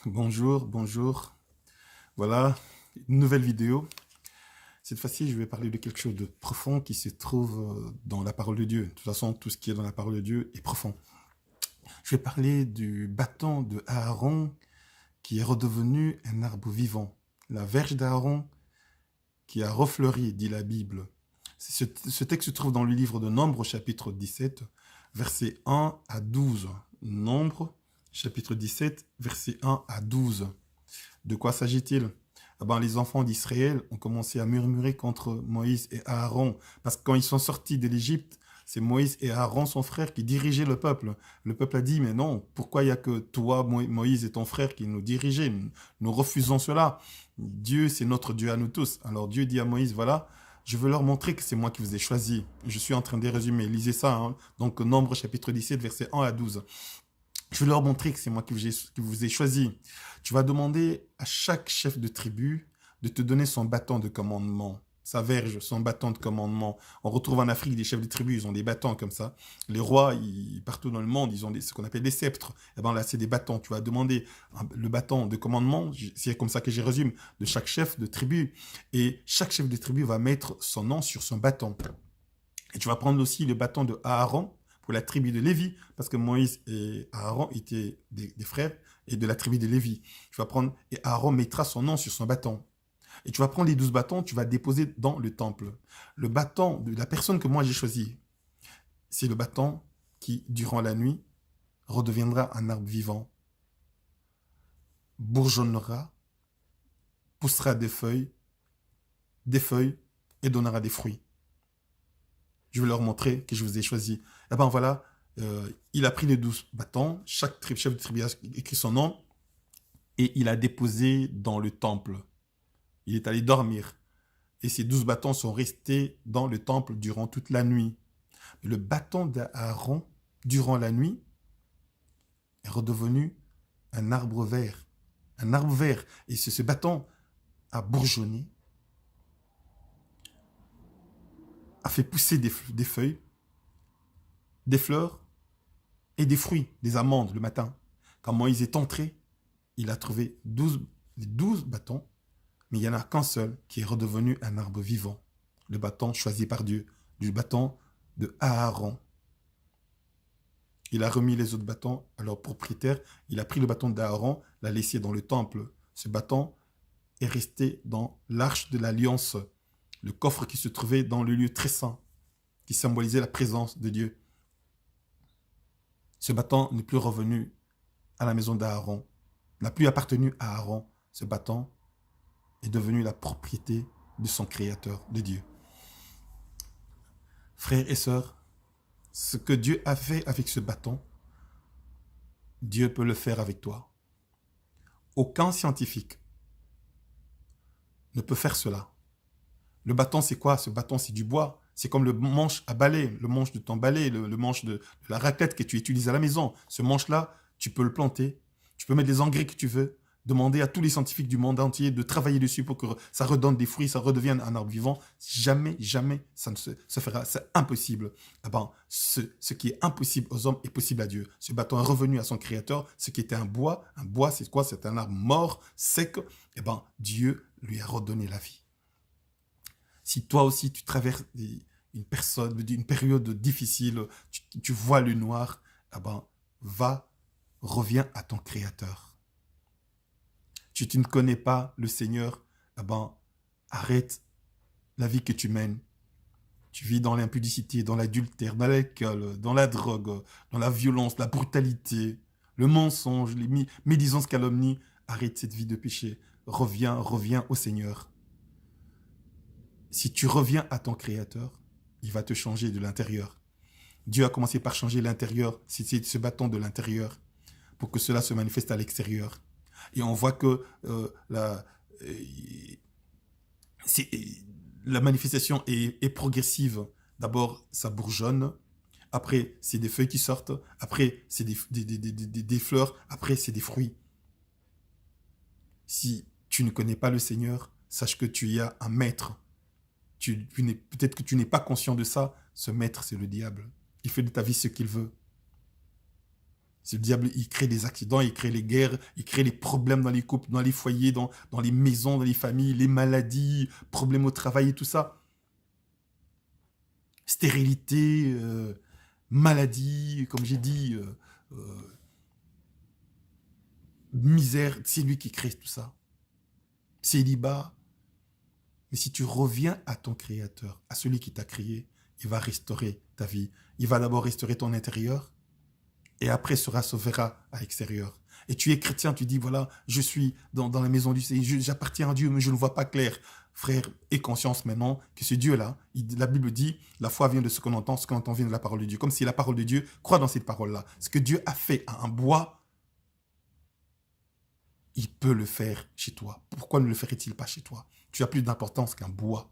Bonjour, bonjour. Voilà, une nouvelle vidéo. Cette fois-ci, je vais parler de quelque chose de profond qui se trouve dans la parole de Dieu. De toute façon, tout ce qui est dans la parole de Dieu est profond. Je vais parler du bâton de Aaron qui est redevenu un arbre vivant. La verge d'Aaron qui a refleuri, dit la Bible. Ce texte se trouve dans le livre de Nombre, chapitre 17, versets 1 à 12. Nombre, chapitre 17, versets 1 à 12. De quoi s'agit-il? Les enfants d'Israël ont commencé à murmurer contre Moïse et Aaron, parce que quand ils sont sortis de l'Égypte, c'est Moïse et Aaron, son frère, qui dirigeaient le peuple. Le peuple a dit, mais non, pourquoi il n'y a que toi, Moïse et ton frère qui nous dirigeaient? Nous refusons cela. Dieu, c'est notre Dieu à nous tous. Alors Dieu dit à Moïse, voilà, je veux leur montrer que c'est moi qui vous ai choisi. Je suis en train de résumer, lisez ça. Donc, Nombre chapitre 17, versets 1 à 12. Je vais leur montrer que c'est moi qui vous ai choisi. Tu vas demander à chaque chef de tribu de te donner son bâton de commandement, sa verge, son bâton de commandement. On retrouve en Afrique des chefs de tribu, ils ont des bâtons comme ça. Les rois, partout dans le monde, ils ont ce qu'on appelle des sceptres. Et là, c'est des bâtons. Tu vas demander le bâton de commandement, c'est comme ça que je résume, de chaque chef de tribu. Et chaque chef de tribu va mettre son nom sur son bâton. Et tu vas prendre aussi le bâton de Aaron, pour la tribu de Lévi, parce que Moïse et Aaron étaient des frères, et de la tribu de Lévi. Tu vas prendre, et Aaron mettra son nom sur son bâton. Et tu vas prendre les 12 bâtons, tu vas déposer dans le temple. Le bâton de la personne que moi j'ai choisi, c'est le bâton qui, durant la nuit, redeviendra un arbre vivant, bourgeonnera, poussera des feuilles et donnera des fruits. Je vais leur montrer que je vous ai choisi. Et voilà, il a pris les 12 bâtons, chaque chef de tribu a écrit son nom, et il a déposé dans le temple. Il est allé dormir. Et ces 12 bâtons sont restés dans le temple durant toute la nuit. Le bâton d'Aaron, durant la nuit, est redevenu un arbre vert. Un arbre vert. Et ce bâton a bourgeonné, a fait pousser des feuilles, des fleurs et des fruits, des amandes le matin. Quand Moïse est entré, il a trouvé les 12 bâtons, mais il n'y en a qu'un seul qui est redevenu un arbre vivant. Le bâton choisi par Dieu, le bâton de Aaron. Il a remis les autres bâtons à leur propriétaire. Il a pris le bâton d'Aaron, l'a laissé dans le temple. Ce bâton est resté dans l'arche de l'alliance, le coffre qui se trouvait dans le lieu très saint, qui symbolisait la présence de Dieu. Ce bâton n'est plus revenu à la maison d'Aaron, n'a plus appartenu à Aaron. Ce bâton est devenu la propriété de son Créateur, de Dieu. Frères et sœurs, ce que Dieu a fait avec ce bâton, Dieu peut le faire avec toi. Aucun scientifique ne peut faire cela. Le bâton, c'est quoi? Ce bâton, c'est du bois. C'est comme le manche à balai, le manche de ton balai, le manche de la raclette que tu utilises à la maison. Ce manche-là, tu peux le planter. Tu peux mettre les engrais que tu veux. Demander à tous les scientifiques du monde entier de travailler dessus pour que ça redonne des fruits, ça redevienne un arbre vivant. Jamais, jamais ça ne se fera. C'est impossible. Ce qui est impossible aux hommes est possible à Dieu. Ce bâton est revenu à son créateur. Ce qui était un bois, c'est quoi? C'est un arbre mort, sec. Dieu lui a redonné la vie. Si toi aussi tu traverses une période difficile, tu vois le noir, reviens à ton Créateur. Si tu ne connais pas le Seigneur, arrête la vie que tu mènes. Tu vis dans l'impudicité, dans l'adultère, dans l'alcool, dans la drogue, dans la violence, la brutalité, le mensonge, les médisances, calomnies. Arrête cette vie de péché. Reviens au Seigneur. Si tu reviens à ton Créateur, il va te changer de l'intérieur. Dieu a commencé par changer l'intérieur, c'est ce bâton de l'intérieur, pour que cela se manifeste à l'extérieur. Et on voit que la manifestation est progressive. D'abord, ça bourgeonne. Après, c'est des feuilles qui sortent. Après, c'est des fleurs. Après, c'est des fruits. Si tu ne connais pas le Seigneur, sache que tu y as un maître. Peut-être que tu n'es pas conscient de ça. Ce maître, c'est le diable. Il fait de ta vie ce qu'il veut. Le diable, il crée des accidents, il crée les guerres, il crée les problèmes dans les couples, dans les foyers, dans les maisons, dans les familles, les maladies, problèmes au travail et tout ça. Stérilité, maladie, comme j'ai dit, misère, c'est lui qui crée tout ça. Célibat. Mais si tu reviens à ton Créateur, à celui qui t'a créé, il va restaurer ta vie. Il va d'abord restaurer ton intérieur et après se verra à l'extérieur. Et tu es chrétien, tu dis, voilà, je suis dans la maison du Seigneur, j'appartiens à Dieu, mais je ne vois pas clair. Frère, aie conscience maintenant que ce Dieu-là, la Bible dit, la foi vient de ce qu'on entend vient de la parole de Dieu. Comme si la parole de Dieu, croit dans cette parole-là. Ce que Dieu a fait à un bois, il peut le faire chez toi. Pourquoi ne le ferait-il pas chez toi? Tu as plus d'importance qu'un bois.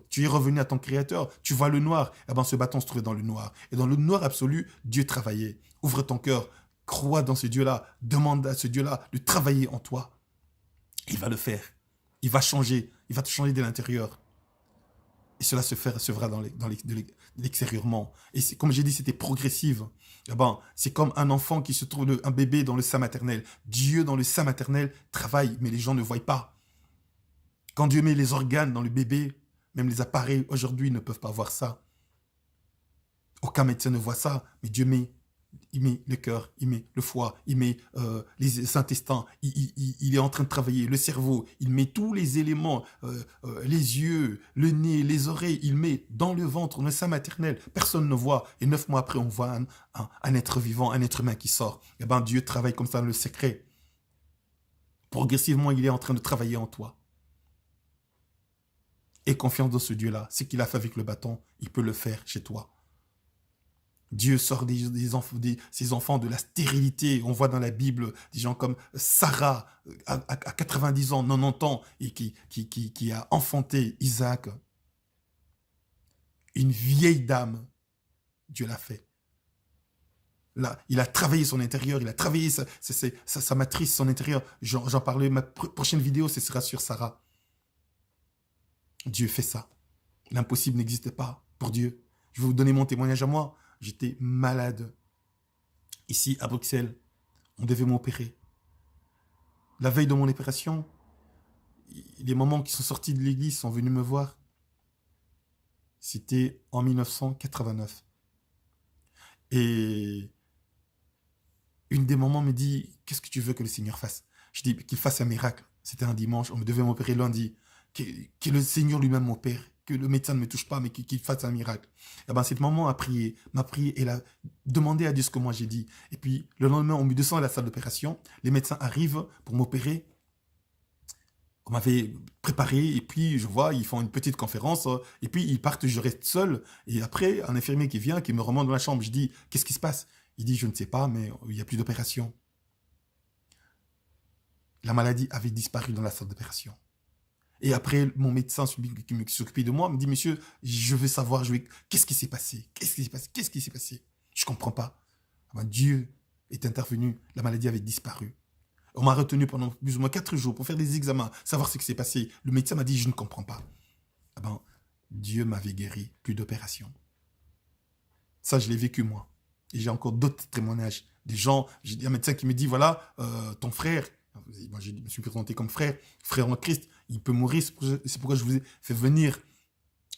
Tu es revenu à ton Créateur, tu vois le noir, eh ben ce bâton se trouvait dans le noir. Et dans le noir absolu, Dieu travaillait. Ouvre ton cœur, crois dans ce Dieu-là, demande à ce Dieu-là de travailler en toi. Il va le faire. Il va changer, il va te changer de l'intérieur. Et cela se fera l'extérieurement. Et comme j'ai dit, c'était progressif. Eh ben, c'est comme un enfant qui se trouve, un bébé dans le sein maternel. Dieu dans le sein maternel travaille, mais les gens ne voient pas. Quand Dieu met les organes dans le bébé, même les appareils aujourd'hui ne peuvent pas voir ça. Aucun médecin ne voit ça, mais Dieu il met le cœur, il met le foie, il met les intestins, il est en train de travailler, le cerveau, il met tous les éléments, les yeux, le nez, les oreilles, il met dans le ventre, le sein maternel, personne ne voit. Et 9 mois après, on voit un être vivant, un être humain qui sort. Eh bien, Dieu travaille comme ça dans le secret. Progressivement, il est en train de travailler en toi. Aie confiance dans ce Dieu-là. Ce qu'il a fait avec le bâton, il peut le faire chez toi. Dieu sort ses enfants de la stérilité. On voit dans la Bible des gens comme Sarah, à 90 ans, 90 ans, et qui a enfanté Isaac. Une vieille dame, Dieu l'a fait. Là, il a travaillé son intérieur, il a travaillé sa matrice, son intérieur. J'en parlerai, ma prochaine vidéo, ce sera sur Sarah. Dieu fait ça. L'impossible n'existe pas pour Dieu. Je vais vous donner mon témoignage à moi. J'étais malade. Ici, à Bruxelles, on devait m'opérer. La veille de mon opération, les mamans qui sont sorties de l'église sont venues me voir. C'était en 1989. Et une des mamans me dit, qu'est-ce que tu veux que le Seigneur fasse? Je dis qu'il fasse un miracle. C'était un dimanche, on devait m'opérer lundi. Que le Seigneur lui-même m'opère, que le médecin ne me touche pas, mais qu'il fasse un miracle. Et ben, cette maman m'a prié, et elle a demandé à Dieu ce que moi j'ai dit. Et puis, le lendemain, on me descend à la salle d'opération, les médecins arrivent pour m'opérer. On m'avait préparé, et puis je vois, ils font une petite conférence, et puis ils partent, je reste seul. Et après, un infirmier qui vient, qui me remonte dans la chambre, je dis, qu'est-ce qui se passe? Il dit, je ne sais pas, mais il n'y a plus d'opération. La maladie avait disparu dans la salle d'opération. Et après, mon médecin, celui qui s'occupait de moi, me dit, monsieur, je veux savoir, qu'est-ce qui s'est passé? Qu'est-ce qui s'est passé? Qu'est-ce qui s'est passé? Je ne comprends pas. Ah ben, Dieu est intervenu, la maladie avait disparu. On m'a retenu pendant plus ou moins 4 jours pour faire des examens, savoir ce qui s'est passé. Le médecin m'a dit, je ne comprends pas. Ah ben, Dieu m'avait guéri, plus d'opération. Ça, je l'ai vécu moi. Et j'ai encore d'autres témoignages. Des gens, j'ai un médecin qui me dit, voilà, ton frère, moi je me suis présenté comme frère en Christ, il peut mourir, c'est pourquoi je vous ai fait venir.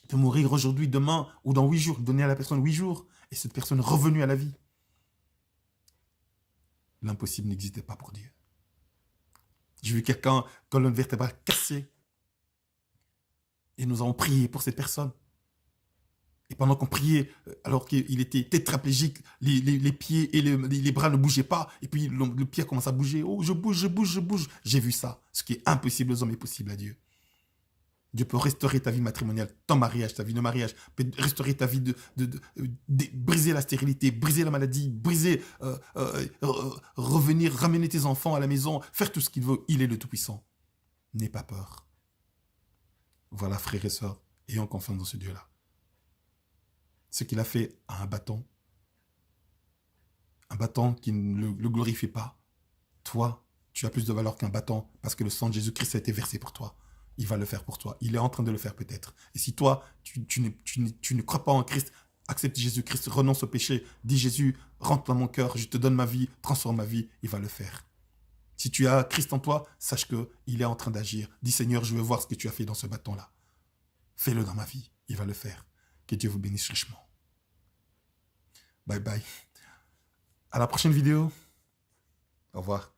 Il peut mourir aujourd'hui, demain ou dans 8 jours, donner à la personne 8 jours, et cette personne est revenue à la vie. L'impossible n'existait pas pour Dieu. J'ai vu quelqu'un, colonne vertébrale cassée, et nous avons prié pour cette personne. Et pendant qu'on priait, alors qu'il était tétraplégique, les pieds et les bras ne bougeaient pas. Et puis le pied commence à bouger. Oh, je bouge, je bouge, je bouge. J'ai vu ça. Ce qui est impossible aux hommes est possible à Dieu. Dieu peut restaurer ta vie matrimoniale, ton mariage, ta vie de mariage. Peut restaurer ta vie briser la stérilité, briser la maladie, briser, revenir, ramener tes enfants à la maison, faire tout ce qu'il veut. Il est le Tout-Puissant. N'aie pas peur. Voilà, frères et sœurs, ayons confiance dans ce Dieu-là. Ce qu'il a fait à un bâton qui ne le glorifie pas. Toi, tu as plus de valeur qu'un bâton parce que le sang de Jésus-Christ a été versé pour toi. Il va le faire pour toi. Il est en train de le faire peut-être. Et si toi, tu ne crois pas en Christ, accepte Jésus-Christ, renonce au péché, dis Jésus, rentre dans mon cœur, je te donne ma vie, transforme ma vie, il va le faire. Si tu as Christ en toi, sache qu'il est en train d'agir. Dis Seigneur, je veux voir ce que tu as fait dans ce bâton-là. Fais-le dans ma vie, il va le faire. Que Dieu vous bénisse richement. Bye bye. À la prochaine vidéo. Au revoir.